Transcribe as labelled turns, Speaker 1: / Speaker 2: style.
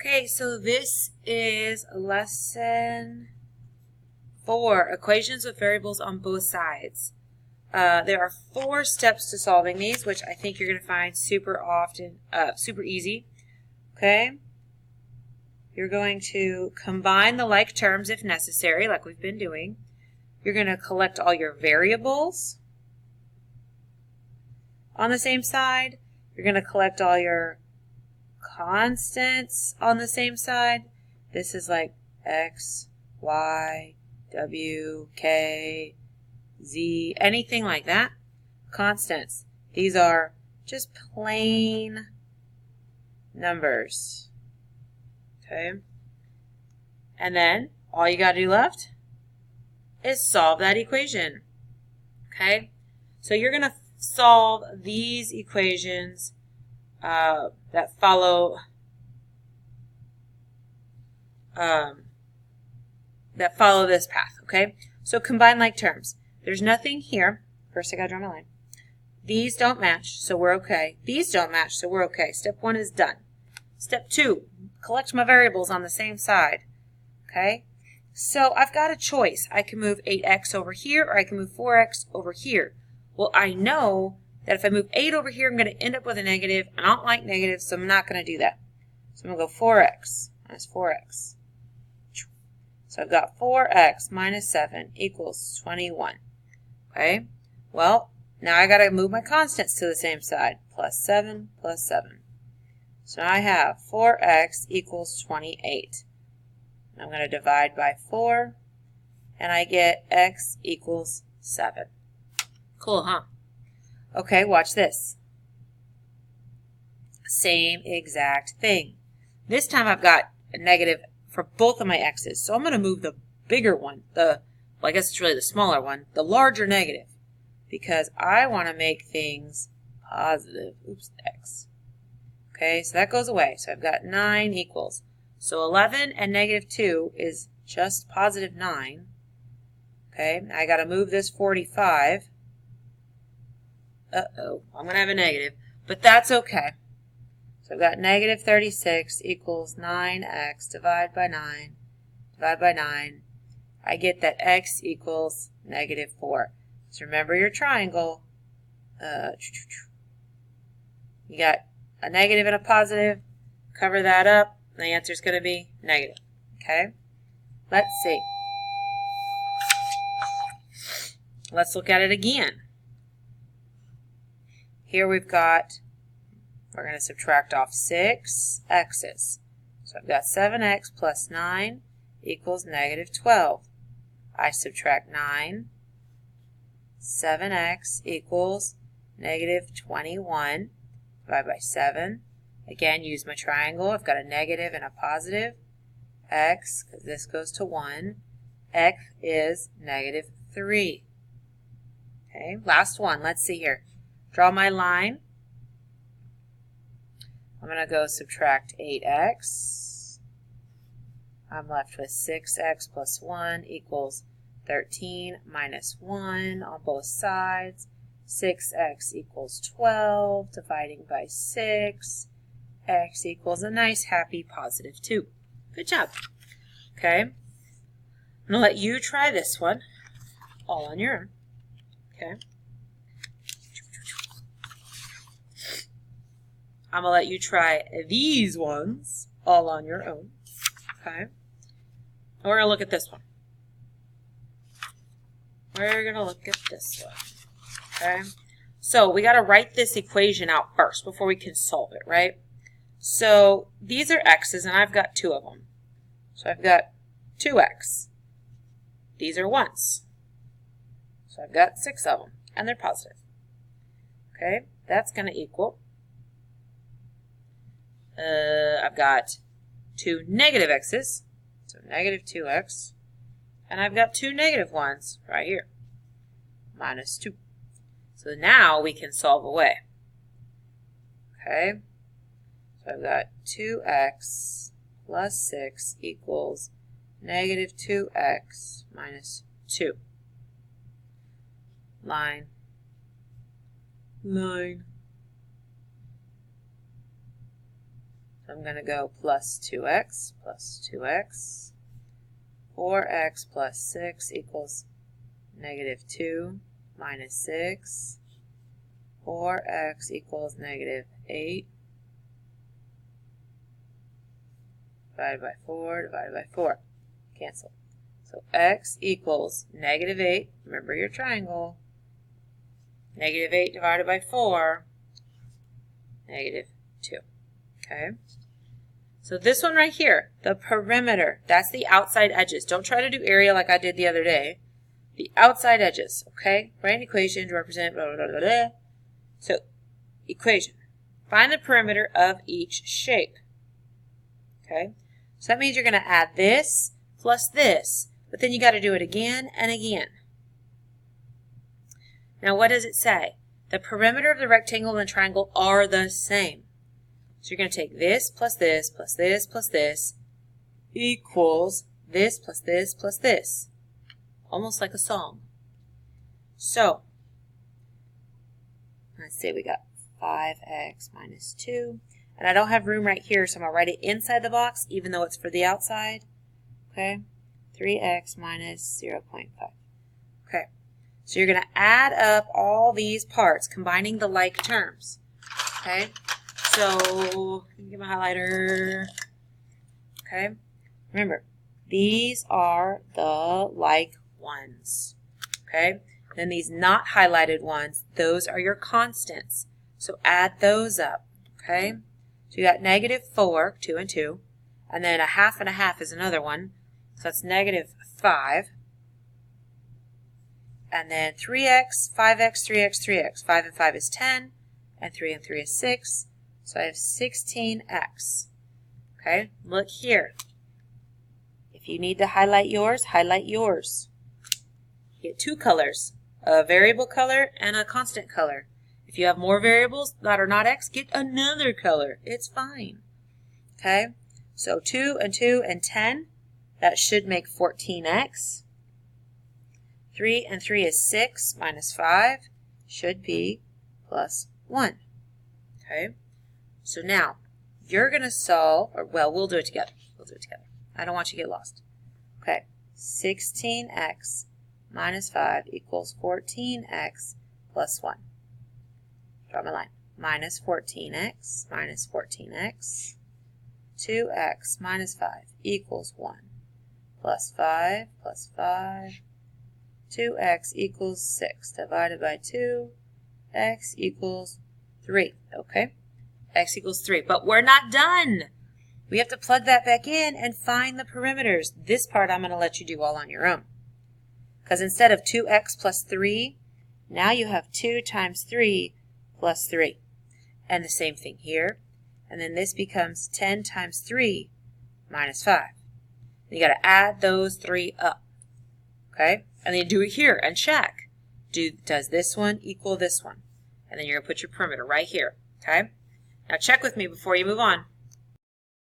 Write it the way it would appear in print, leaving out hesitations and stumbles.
Speaker 1: Okay, so this is lesson 4, equations with variables on both sides. There are 4 steps to solving these, which I think you're going to find super easy. Okay? You're going to combine the like terms if necessary, like we've been doing. You're going to collect all your variables on the same side. You're going to collect all your constants on the same side. This is like x, y, w, k, z, anything like that. Constants. These are just plain numbers. Okay? And then all you got to do left is solve that equation. Okay? So you're going to solve these equations that follow this path, okay? So combine like terms. There's nothing here. First I gotta draw my line. These don't match, so we're okay. These don't match, so we're okay. Step 1 is done. Step 2, collect my variables on the same side, okay? So I've got a choice. I can move 8x over here, or I can move 4x over here. Well, I know that if I move 8 over here, I'm going to end up with a negative. I don't like negatives, so I'm not going to do that. So I'm going to go 4x minus 4x. So I've got 4x minus 7 equals 21. Okay? Well, now I got to move my constants to the same side. Plus 7 plus 7. So now I have 4x equals 28. I'm going to divide by 4, and I get x equals 7. Cool, huh? Okay, watch this. Same exact thing. This time I've got a negative for both of my x's. So I'm going to move the bigger one, well, I guess it's really the smaller one, the larger negative, because I want to make things positive. Oops, x. Okay, so that goes away. So I've got 9 equals. So 11 and negative 2 is just positive 9. Okay, I got to move this 45. Uh-oh, I'm going to have a negative, but that's okay. So I've got negative 36 equals 9x divided by 9, divided by 9. I get that x equals negative 4. So remember your triangle. You got a negative and a positive. Cover that up. The answer is going to be negative. Okay? Let's see. Let's look at it again. Here we're going to subtract off 6 x's. So I've got 7x plus 9 equals negative 12. I subtract 9. 7x equals negative 21. Divide by 7. Again, use my triangle. I've got a negative and a positive. X, because this goes to 1. X is negative 3. Okay, last one. Let's see here. Draw my line. I'm going to go subtract 8x. I'm left with 6x plus 1 equals 13 minus 1 on both sides. 6x equals 12, dividing by 6. X equals a nice, happy, positive 2. Good job. Okay. I'm going to let you try this one all on your own. Okay. I'm going to let you try these ones all on your own. Okay. And we're going to look at this one. We're going to look at this one. Okay. So we got to write this equation out first before we can solve it, right? So these are x's, and I've got 2 of them. So I've got 2x. These are 1's. So I've got 6 of them, and they're positive. Okay. That's going to equal... I've got 2 negative x's, so negative 2x, and I've got 2 negative 1's right here, minus 2. So now we can solve away. Okay, so I've got 2x plus 6 equals negative 2x minus 2. Line. So I'm going to go plus 2x plus 2x. 4x plus 6 equals negative 2 minus 6. 4x equals negative 8. Divided by 4, divided by 4. Cancel. So x equals negative 8. Remember your triangle. Negative 8 divided by 4. Negative 2. Okay? So this one right here, the perimeter, that's the outside edges. Don't try to do area like I did the other day. The outside edges, okay? Write an equation to represent blah, blah, blah, blah. So, equation. Find the perimeter of each shape. Okay? So that means you're going to add this plus this, but then you got to do it again and again. Now what does it say? The perimeter of the rectangle and the triangle are the same. So you're going to take this plus this plus this plus this equals this plus this plus this. Almost like a song. So, let's say we got 5x minus 2. And I don't have room right here, so I'm going to write it inside the box, even though it's for the outside. Okay? 3x minus 0.5. Okay. So you're going to add up all these parts, combining the like terms. Okay? So, let me get my highlighter. Okay? Remember, these are the like ones. Okay? Then these not highlighted ones, those are your constants. So add those up. Okay? So you got negative 4, 2 and 2. And then a half and a half is another one. So that's negative 5. And then 3x, 5x, 3x, 3x. 5 and 5 is 10. And 3 and 3 is 6. So I have 16x. Okay? Look here. If you need to highlight yours, highlight yours. You get two colors. A variable color and a constant color. If you have more variables that are not x, get another color. It's fine. Okay? So 2 and 2 and 10. That should make 14x. 3 and 3 is 6 minus 5. Should be plus 1. Okay? So now, you're going to solve, or well, we'll do it together. We'll do it together. I don't want you to get lost. Okay. 16x minus 5 equals 14x plus 1. Draw my line. Minus 14x minus 14x. 2x minus 5 equals 1. Plus 5 plus 5. 2x equals 6 divided by 2. X equals 3. Okay? X equals 3. But we're not done. We have to plug that back in and find the perimeters. This part I'm going to let you do all on your own. Because instead of 2x plus 3, now you have 2 times 3 plus 3. And the same thing here. And then this becomes 10 times 3 minus 5. You got to add those 3 up. Okay? And then do it here and check. Does this one equal this one? And then you're going to put your perimeter right here. Okay? Now check with me before you move on.